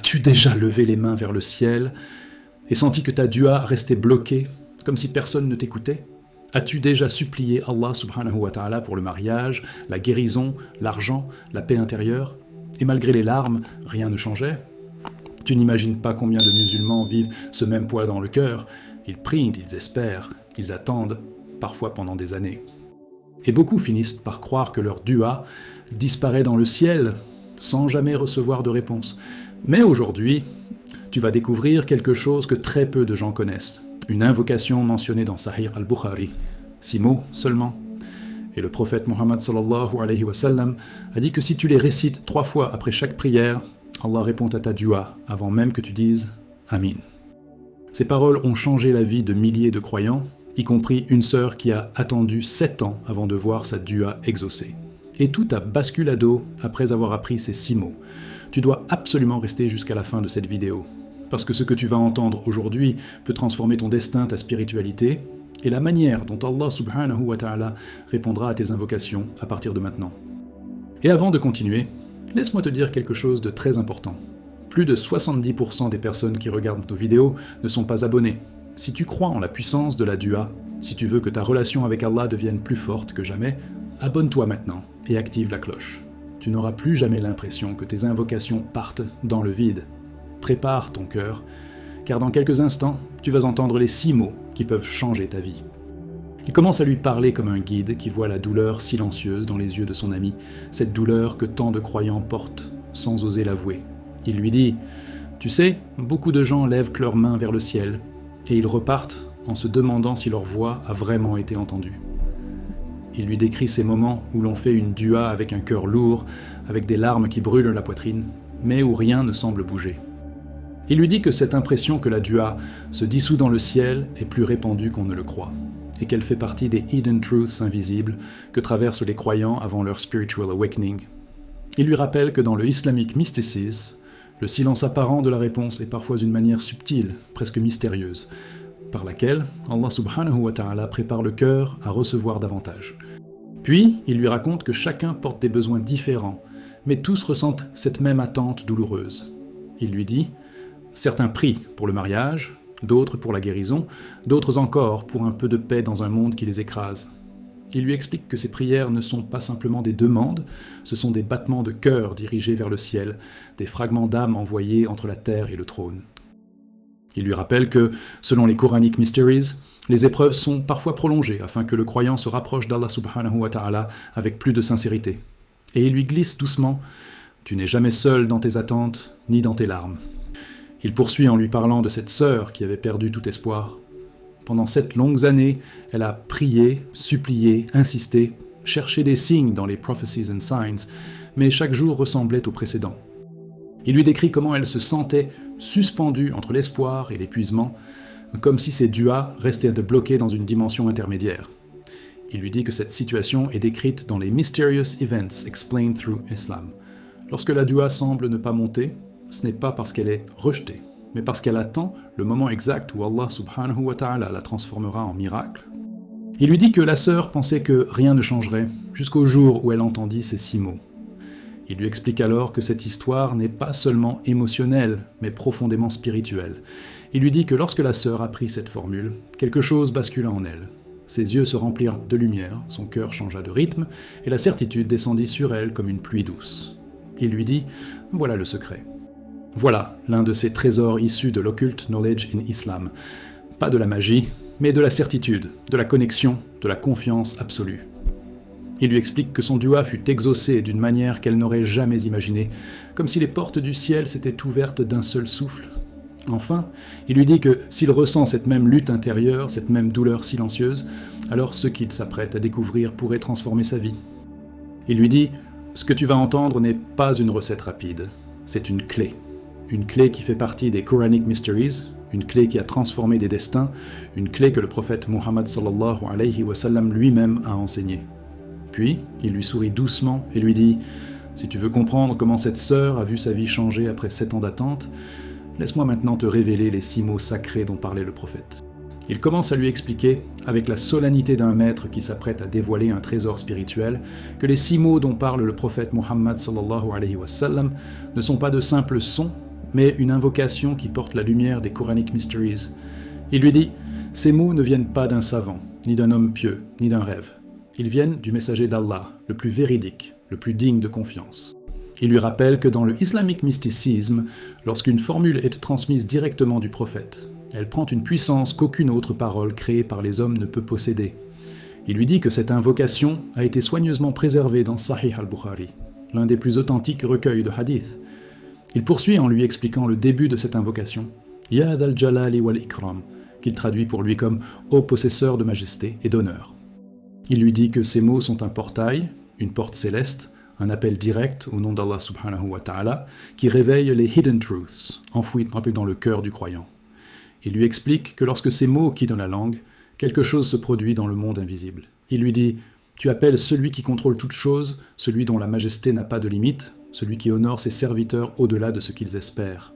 As-tu déjà levé les mains vers le ciel et senti que ta dua restait bloquée, comme si personne ne t'écoutait? As-tu déjà supplié Allah subhanahu wa ta'ala pour le mariage, la guérison, l'argent, la paix intérieure? Et malgré les larmes, rien ne changeait? Tu n'imagines pas combien de musulmans vivent ce même poids dans le cœur. Ils prient, ils espèrent, ils attendent, parfois pendant des années. Et beaucoup finissent par croire que leur dua disparaît dans le ciel, sans jamais recevoir de réponse. Mais aujourd'hui, tu vas découvrir quelque chose que très peu de gens connaissent. Une invocation mentionnée dans Sahih al-Bukhari. 6 mots seulement. Et le prophète Muhammad sallallahu alayhi wa sallam a dit que si tu les récites 3 fois après chaque prière, Allah répond à ta dua avant même que tu dises « Amin ». Ces paroles ont changé la vie de milliers de croyants, y compris une sœur qui a attendu 7 ans avant de voir sa dua exaucée. Et tout a basculado après avoir appris ces 6 mots. Tu dois absolument rester jusqu'à la fin de cette vidéo, parce que ce que tu vas entendre aujourd'hui peut transformer ton destin, ta spiritualité, et la manière dont Allah subhanahu wa ta'ala répondra à tes invocations à partir de maintenant. Et avant de continuer, laisse-moi te dire quelque chose de très important. Plus de 70% des personnes qui regardent nos vidéos ne sont pas abonnées. Si tu crois en la puissance de la dua, si tu veux que ta relation avec Allah devienne plus forte que jamais, abonne-toi maintenant et active la cloche. Tu n'auras plus jamais l'impression que tes invocations partent dans le vide. Prépare ton cœur, car dans quelques instants, tu vas entendre les 6 mots qui peuvent changer ta vie. Il commence à lui parler comme un guide qui voit la douleur silencieuse dans les yeux de son ami, cette douleur que tant de croyants portent sans oser l'avouer. Il lui dit « Tu sais, beaucoup de gens lèvent leurs mains vers le ciel, et ils repartent en se demandant si leur voix a vraiment été entendue. » Il lui décrit ces moments où l'on fait une dua avec un cœur lourd, avec des larmes qui brûlent la poitrine, mais où rien ne semble bouger. Il lui dit que cette impression que la dua se dissout dans le ciel est plus répandue qu'on ne le croit, et qu'elle fait partie des hidden truths invisibles que traversent les croyants avant leur spiritual awakening. Il lui rappelle que dans le islamic mysticism, le silence apparent de la réponse est parfois une manière subtile, presque mystérieuse, par laquelle Allah subhanahu wa ta'ala prépare le cœur à recevoir davantage. Puis, il lui raconte que chacun porte des besoins différents, mais tous ressentent cette même attente douloureuse. Il lui dit « Certains prient pour le mariage, d'autres pour la guérison, d'autres encore pour un peu de paix dans un monde qui les écrase. » Il lui explique que ces prières ne sont pas simplement des demandes, ce sont des battements de cœur dirigés vers le ciel, des fragments d'âme envoyés entre la terre et le trône. Il lui rappelle que, selon les Quranic Mysteries, les épreuves sont parfois prolongées afin que le croyant se rapproche d'Allah subhanahu wa ta'ala avec plus de sincérité. Et il lui glisse doucement « Tu n'es jamais seul dans tes attentes, ni dans tes larmes. » Il poursuit en lui parlant de cette sœur qui avait perdu tout espoir. Pendant 7 longues années, elle a prié, supplié, insisté, cherché des signes dans les prophecies and signs, mais chaque jour ressemblait au précédent. Il lui décrit comment elle se sentait suspendue entre l'espoir et l'épuisement, comme si ses duas restaient bloquées dans une dimension intermédiaire. Il lui dit que cette situation est décrite dans les Mysterious Events Explained Through Islam. Lorsque la dua semble ne pas monter, ce n'est pas parce qu'elle est rejetée, mais parce qu'elle attend le moment exact où Allah subhanahu wa ta'ala la transformera en miracle. Il lui dit que la sœur pensait que rien ne changerait, jusqu'au jour où elle entendit ces 6 mots. Il lui explique alors que cette histoire n'est pas seulement émotionnelle, mais profondément spirituelle. Il lui dit que lorsque la sœur apprit cette formule, quelque chose bascula en elle. Ses yeux se remplirent de lumière, son cœur changea de rythme, et la certitude descendit sur elle comme une pluie douce. Il lui dit « Voilà le secret. Voilà l'un de ces trésors issus de l'occult knowledge in Islam. Pas de la magie, mais de la certitude, de la connexion, de la confiance absolue. » Il lui explique que son dua fut exaucé d'une manière qu'elle n'aurait jamais imaginée, comme si les portes du ciel s'étaient ouvertes d'un seul souffle. Enfin, il lui dit que s'il ressent cette même lutte intérieure, cette même douleur silencieuse, alors ce qu'il s'apprête à découvrir pourrait transformer sa vie. Il lui dit « Ce que tu vas entendre n'est pas une recette rapide, c'est une clé qui fait partie des Quranic Mysteries, une clé qui a transformé des destins, une clé que le prophète Muhammad sallallahu alayhi wa sallam lui-même a enseignée. » Puis, il lui sourit doucement et lui dit « Si tu veux comprendre comment cette sœur a vu sa vie changer après 7 ans d'attente, laisse-moi maintenant te révéler les 6 mots sacrés dont parlait le prophète. » Il commence à lui expliquer, avec la solennité d'un maître qui s'apprête à dévoiler un trésor spirituel, que les 6 mots dont parle le prophète Muhammad sallallahu alayhi wa sallam ne sont pas de simples sons, mais une invocation qui porte la lumière des Quranic Mysteries. Il lui dit « Ces mots ne viennent pas d'un savant, ni d'un homme pieux, ni d'un rêve. Ils viennent du messager d'Allah, le plus véridique, le plus digne de confiance. » Il lui rappelle que dans le Islamic mysticisme, lorsqu'une formule est transmise directement du prophète, elle prend une puissance qu'aucune autre parole créée par les hommes ne peut posséder. Il lui dit que cette invocation a été soigneusement préservée dans Sahih al-Bukhari, l'un des plus authentiques recueils de hadith. Il poursuit en lui expliquant le début de cette invocation, « Ya Dhal Jalali wal Ikram », qu'il traduit pour lui comme « Ô possesseur de majesté et d'honneur ». Il lui dit que ces mots sont un portail, une porte céleste, un appel direct au nom d'Allah subhanahu wa ta'ala, qui réveille les hidden truths, enfouis dans le cœur du croyant. Il lui explique que lorsque ces mots quittent la langue, quelque chose se produit dans le monde invisible. Il lui dit « Tu appelles celui qui contrôle toute chose, celui dont la majesté n'a pas de limite, celui qui honore ses serviteurs au-delà de ce qu'ils espèrent. »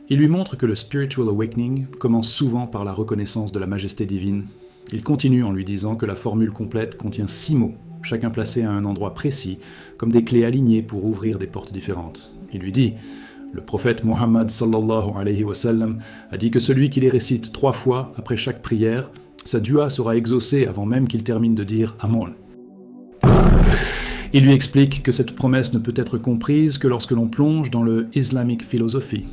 Il lui montre que le spiritual awakening commence souvent par la reconnaissance de la majesté divine. Il continue en lui disant que la formule complète contient 6 mots, chacun placé à un endroit précis, comme des clés alignées pour ouvrir des portes différentes. Il lui dit « Le prophète Muhammad sallallahu alayhi wa sallam a dit que celui qui les récite 3 fois après chaque prière, sa dua sera exaucée avant même qu'il termine de dire « Amen ». Il lui explique que cette promesse ne peut être comprise que lorsque l'on plonge dans le Islamic philosophy,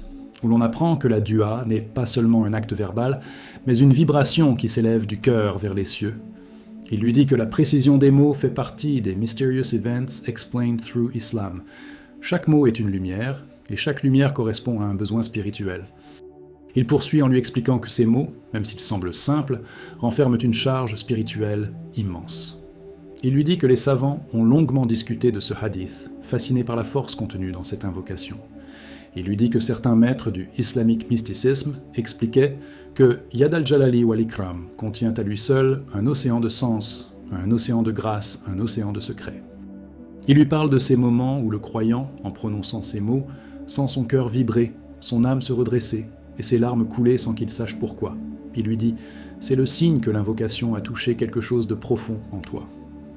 où l'on apprend que la dua n'est pas seulement un acte verbal, mais une vibration qui s'élève du cœur vers les cieux. Il lui dit que la précision des mots fait partie des Mysterious Events Explained Through Islam. Chaque mot est une lumière, et chaque lumière correspond à un besoin spirituel. Il poursuit en lui expliquant que ces mots, même s'ils semblent simples, renferment une charge spirituelle immense. Il lui dit que les savants ont longuement discuté de ce hadith, fascinés par la force contenue dans cette invocation. Il lui dit que certains maîtres du Islamic mysticisme expliquaient que Yad al-Jalali wal Ikram contient à lui seul un océan de sens, un océan de grâce, un océan de secrets. Il lui parle de ces moments où le croyant, en prononçant ces mots, sent son cœur vibrer, son âme se redresser, et ses larmes couler sans qu'il sache pourquoi. Il lui dit « C'est le signe que l'invocation a touché quelque chose de profond en toi ».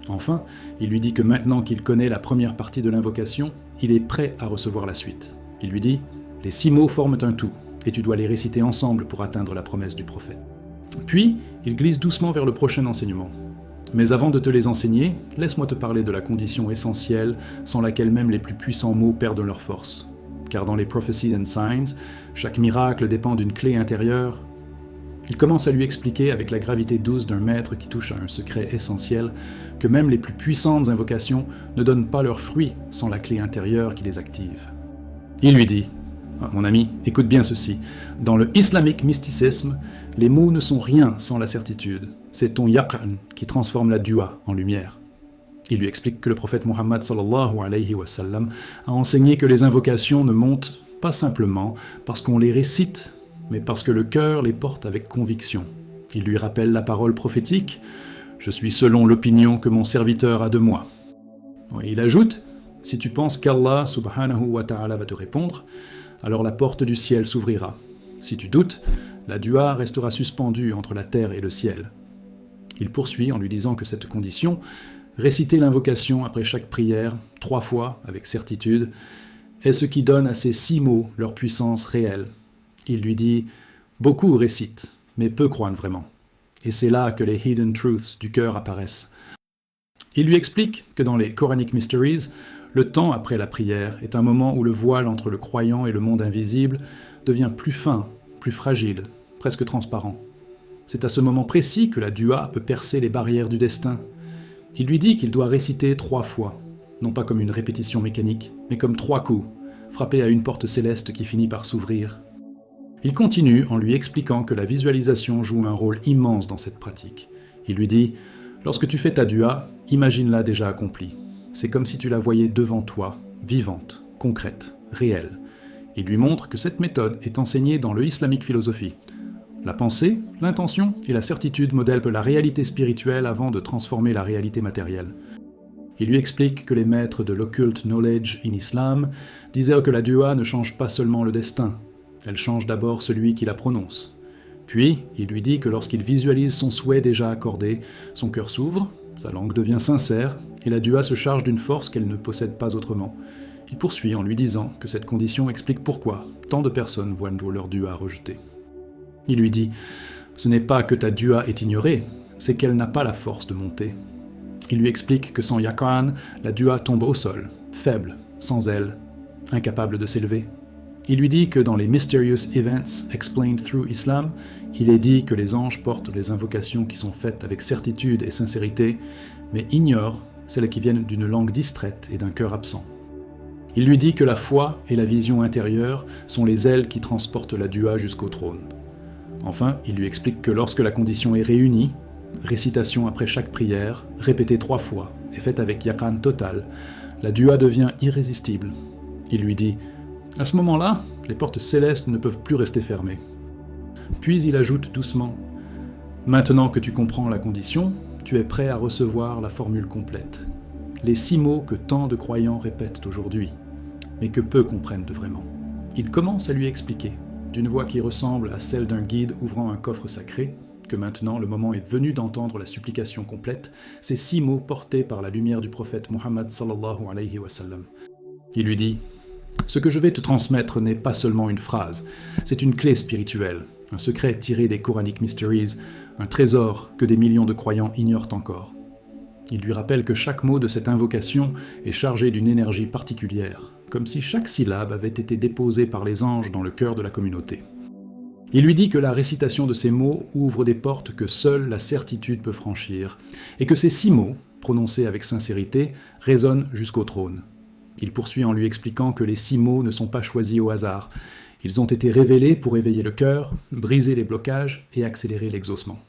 Enfin, il lui dit que maintenant qu'il connaît la première partie de l'invocation, il est prêt à recevoir la suite. Il lui dit « Les 6 mots forment un tout, et tu dois les réciter ensemble pour atteindre la promesse du prophète. » Puis, il glisse doucement vers le prochain enseignement. « Mais avant de te les enseigner, laisse-moi te parler de la condition essentielle sans laquelle même les plus puissants mots perdent leur force. Car dans les Prophecies and Signs, chaque miracle dépend d'une clé intérieure. » Il commence à lui expliquer avec la gravité douce d'un maître qui touche à un secret essentiel que même les plus puissantes invocations ne donnent pas leurs fruits sans la clé intérieure qui les active. Il lui dit « Mon ami, écoute bien ceci. Dans le Islamic mysticisme, les mots ne sont rien sans la certitude. C'est ton yaqan qui transforme la dua en lumière. » Il lui explique que le prophète Muhammad sallallahu alayhi wa sallam a enseigné que les invocations ne montent pas simplement parce qu'on les récite, mais parce que le cœur les porte avec conviction. Il lui rappelle la parole prophétique « Je suis selon l'opinion que mon serviteur a de moi ». Il ajoute « Si tu penses qu'Allah subhanahu wa ta'ala va te répondre, alors la porte du ciel s'ouvrira. Si tu doutes, la dua restera suspendue entre la terre et le ciel. » Il poursuit en lui disant que cette condition, réciter l'invocation après chaque prière, 3 fois avec certitude, est ce qui donne à ces 6 mots leur puissance réelle. Il lui dit « Beaucoup récitent, mais peu croient vraiment. » Et c'est là que les hidden truths du cœur apparaissent. Il lui explique que dans les Quranic Mysteries, le temps après la prière est un moment où le voile entre le croyant et le monde invisible devient plus fin, plus fragile, presque transparent. C'est à ce moment précis que la dua peut percer les barrières du destin. Il lui dit qu'il doit réciter 3 fois, non pas comme une répétition mécanique, mais comme 3 coups, frappés à une porte céleste qui finit par s'ouvrir. Il continue en lui expliquant que la visualisation joue un rôle immense dans cette pratique. Il lui dit « Lorsque tu fais ta dua, imagine-la déjà accomplie. C'est comme si tu la voyais devant toi, vivante, concrète, réelle. » Il lui montre que cette méthode est enseignée dans le Islamic Philosophy. La pensée, l'intention et la certitude modèlent la réalité spirituelle avant de transformer la réalité matérielle. Il lui explique que les maîtres de l'occult knowledge in Islam disaient que la dua ne change pas seulement le destin, elle change d'abord celui qui la prononce. Puis, il lui dit que lorsqu'il visualise son souhait déjà accordé, son cœur s'ouvre, sa langue devient sincère, et la dua se charge d'une force qu'elle ne possède pas autrement. Il poursuit en lui disant que cette condition explique pourquoi tant de personnes voient leur dua rejeté. Il lui dit « Ce n'est pas que ta dua est ignorée, c'est qu'elle n'a pas la force de monter. » Il lui explique que sans Yaqan, la dua tombe au sol, faible, sans ailes, incapable de s'élever. Il lui dit que dans les Mysterious Events Explained Through Islam, il est dit que les anges portent les invocations qui sont faites avec certitude et sincérité, mais ignorent celles qui viennent d'une langue distraite et d'un cœur absent. Il lui dit que la foi et la vision intérieure sont les ailes qui transportent la dua jusqu'au trône. Enfin, il lui explique que lorsque la condition est réunie, récitation après chaque prière, répétée 3 fois et faite avec yaqan total, la dua devient irrésistible. Il lui dit « À ce moment-là, les portes célestes ne peuvent plus rester fermées. » Puis il ajoute doucement « Maintenant que tu comprends la condition, tu es prêt à recevoir la formule complète. Les 6 mots que tant de croyants répètent aujourd'hui, mais que peu comprennent vraiment. » Il commence à lui expliquer, d'une voix qui ressemble à celle d'un guide ouvrant un coffre sacré, que maintenant le moment est venu d'entendre la supplication complète, ces 6 mots portés par la lumière du prophète Muhammad sallallahu alayhi wa sallam. Il lui dit « Ce que je vais te transmettre n'est pas seulement une phrase, c'est une clé spirituelle, un secret tiré des Quranic Mysteries, un trésor que des millions de croyants ignorent encore. » Il lui rappelle que chaque mot de cette invocation est chargé d'une énergie particulière, comme si chaque syllabe avait été déposée par les anges dans le cœur de la communauté. Il lui dit que la récitation de ces mots ouvre des portes que seule la certitude peut franchir, et que ces 6 mots, prononcés avec sincérité, résonnent jusqu'au trône. Il poursuit en lui expliquant que les 6 mots ne sont pas choisis au hasard. Ils ont été révélés pour éveiller le cœur, briser les blocages et accélérer l'exaucement.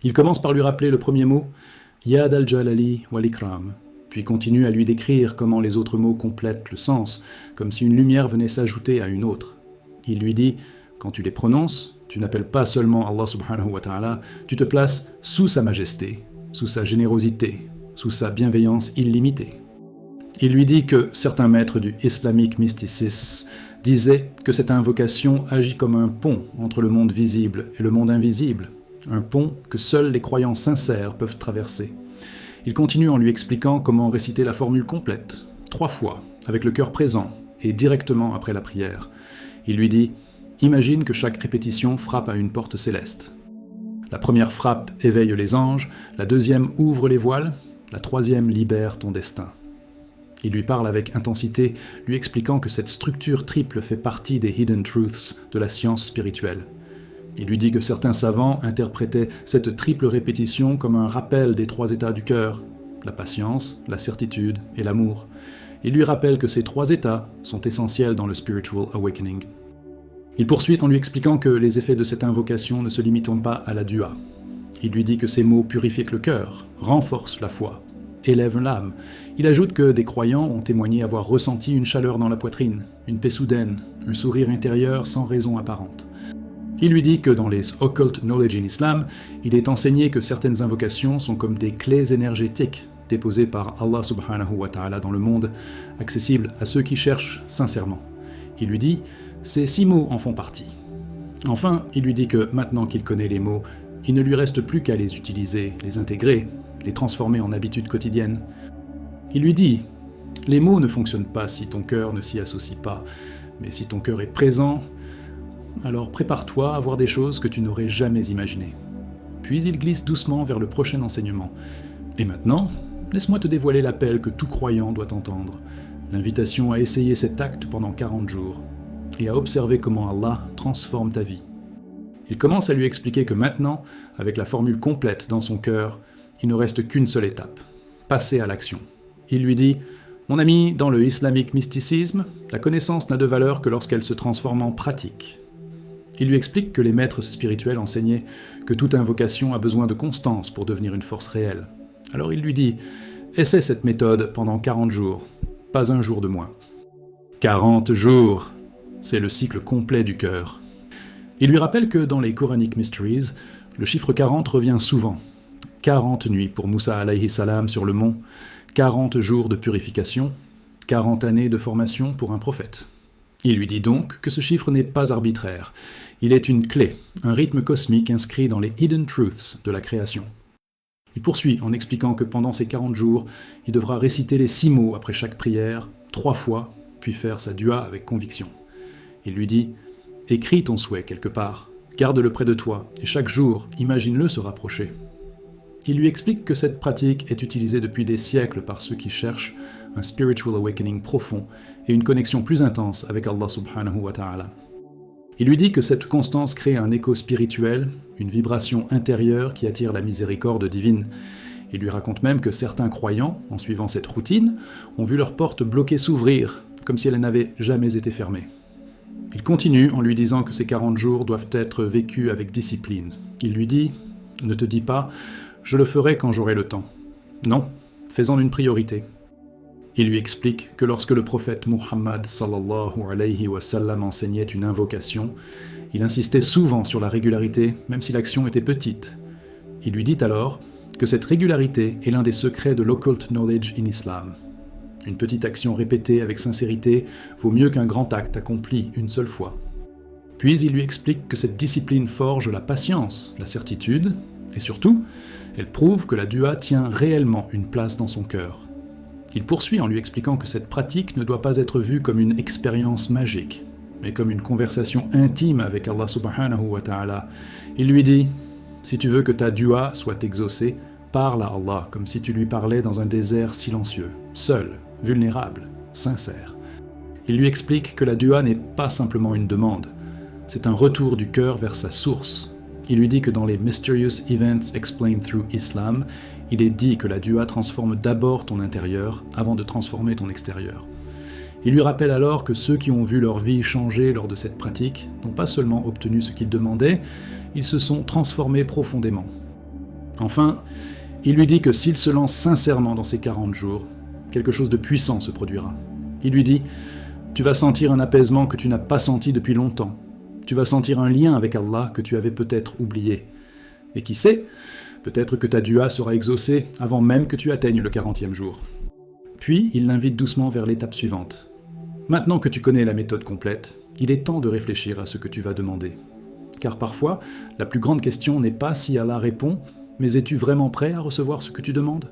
Il commence par lui rappeler le premier mot, « Yad al-Jalali wal-Ikram », puis continue à lui décrire comment les autres mots complètent le sens, comme si une lumière venait s'ajouter à une autre. Il lui dit « Quand tu les prononces, tu n'appelles pas seulement Allah subhanahu wa ta'ala, tu te places sous sa majesté, sous sa générosité, sous sa bienveillance illimitée. » Il lui dit que certains maîtres du Islamic Mysticism disaient que cette invocation agit comme un pont entre le monde visible et le monde invisible, un pont que seuls les croyants sincères peuvent traverser. Il continue en lui expliquant comment réciter la formule complète, 3 fois, avec le cœur présent et directement après la prière. Il lui dit « Imagine que chaque répétition frappe à une porte céleste. La première frappe éveille les anges, la deuxième ouvre les voiles, la troisième libère ton destin. » Il lui parle avec intensité, lui expliquant que cette structure triple fait partie des hidden truths de la science spirituelle. Il lui dit que certains savants interprétaient cette triple répétition comme un rappel des 3 états du cœur, la patience, la certitude et l'amour. Il lui rappelle que ces 3 états sont essentiels dans le spiritual awakening. Il poursuit en lui expliquant que les effets de cette invocation ne se limitent pas à la dua. Il lui dit que ces mots purifient le cœur, renforcent la foi, élèvent l'âme. Il ajoute que des croyants ont témoigné avoir ressenti une chaleur dans la poitrine, une paix soudaine, un sourire intérieur sans raison apparente. Il lui dit que dans les Occult Knowledge in Islam, il est enseigné que certaines invocations sont comme des clés énergétiques déposées par Allah subhanahu wa ta'ala dans le monde, accessibles à ceux qui cherchent sincèrement. Il lui dit « Ces 6 mots en font partie. » Enfin, il lui dit que maintenant qu'il connaît les mots, il ne lui reste plus qu'à les utiliser, les intégrer, les transformer en habitudes quotidiennes. Il lui dit « Les mots ne fonctionnent pas si ton cœur ne s'y associe pas, mais si ton cœur est présent, alors prépare-toi à voir des choses que tu n'aurais jamais imaginées. » Puis il glisse doucement vers le prochain enseignement. « Et maintenant, laisse-moi te dévoiler l'appel que tout croyant doit entendre, l'invitation à essayer cet acte pendant 40 jours, et à observer comment Allah transforme ta vie. » Il commence à lui expliquer que maintenant, avec la formule complète dans son cœur, il ne reste qu'une seule étape, passer à l'action. Il lui dit « Mon ami, dans le Islamic Mysticism, la connaissance n'a de valeur que lorsqu'elle se transforme en pratique. » Il lui explique que les maîtres spirituels enseignaient que toute invocation a besoin de constance pour devenir une force réelle. Alors il lui dit « Essaie cette méthode pendant 40 jours, pas un jour de moins. » 40 jours, c'est le cycle complet du cœur. Il lui rappelle que dans les Quranic Mysteries, le chiffre 40 revient souvent. 40 nuits pour Moussa alayhi salam sur le mont, 40 jours de purification, 40 années de formation pour un prophète. Il lui dit donc que ce chiffre n'est pas arbitraire. Il est une clé, un rythme cosmique inscrit dans les hidden truths de la création. Il poursuit en expliquant que pendant ces 40 jours, il devra réciter les 6 mots après chaque prière, 3 fois, puis faire sa dua avec conviction. Il lui dit « Écris ton souhait quelque part, garde-le près de toi, et chaque jour, imagine-le se rapprocher. » Il lui explique que cette pratique est utilisée depuis des siècles par ceux qui cherchent un spiritual awakening profond et une connexion plus intense avec Allah subhanahu wa ta'ala. Il lui dit que cette constance crée un écho spirituel, une vibration intérieure qui attire la miséricorde divine. Il lui raconte même que certains croyants, en suivant cette routine, ont vu leur porte bloquée s'ouvrir, comme si elle n'avait jamais été fermée. Il continue en lui disant que ces 40 jours doivent être vécus avec discipline. Il lui dit « Ne te dis pas « Je le ferai quand j'aurai le temps ». Non, fais-en une priorité. Il lui explique que lorsque le prophète Muhammad sallallahu alayhi wa sallam enseignait une invocation, il insistait souvent sur la régularité, même si l'action était petite. Il lui dit alors que cette régularité est l'un des secrets de l'occult knowledge in Islam. Une petite action répétée avec sincérité vaut mieux qu'un grand acte accompli une seule fois. Puis il lui explique que cette discipline forge la patience, la certitude, et surtout, elle prouve que la dua tient réellement une place dans son cœur. Il poursuit en lui expliquant que cette pratique ne doit pas être vue comme une expérience magique, mais comme une conversation intime avec Allah subhanahu wa ta'ala. Il lui dit « Si tu veux que ta dua soit exaucée, parle à Allah comme si tu lui parlais dans un désert silencieux, seul, vulnérable, sincère. » Il lui explique que la dua n'est pas simplement une demande, c'est un retour du cœur vers sa source. Il lui dit que dans les Mysterious Events Explained Through Islam, il est dit que la dua transforme d'abord ton intérieur avant de transformer ton extérieur. Il lui rappelle alors que ceux qui ont vu leur vie changer lors de cette pratique n'ont pas seulement obtenu ce qu'ils demandaient, ils se sont transformés profondément. Enfin, il lui dit que s'il se lance sincèrement dans ces 40 jours, quelque chose de puissant se produira. Il lui dit « Tu vas sentir un apaisement que tu n'as pas senti depuis longtemps. Tu vas sentir un lien avec Allah que tu avais peut-être oublié. Et qui sait, peut-être que ta dua sera exaucée avant même que tu atteignes le 40e jour. » Puis, il l'invite doucement vers l'étape suivante. Maintenant que tu connais la méthode complète, il est temps de réfléchir à ce que tu vas demander. Car parfois, la plus grande question n'est pas si Allah répond, mais es-tu vraiment prêt à recevoir ce que tu demandes ?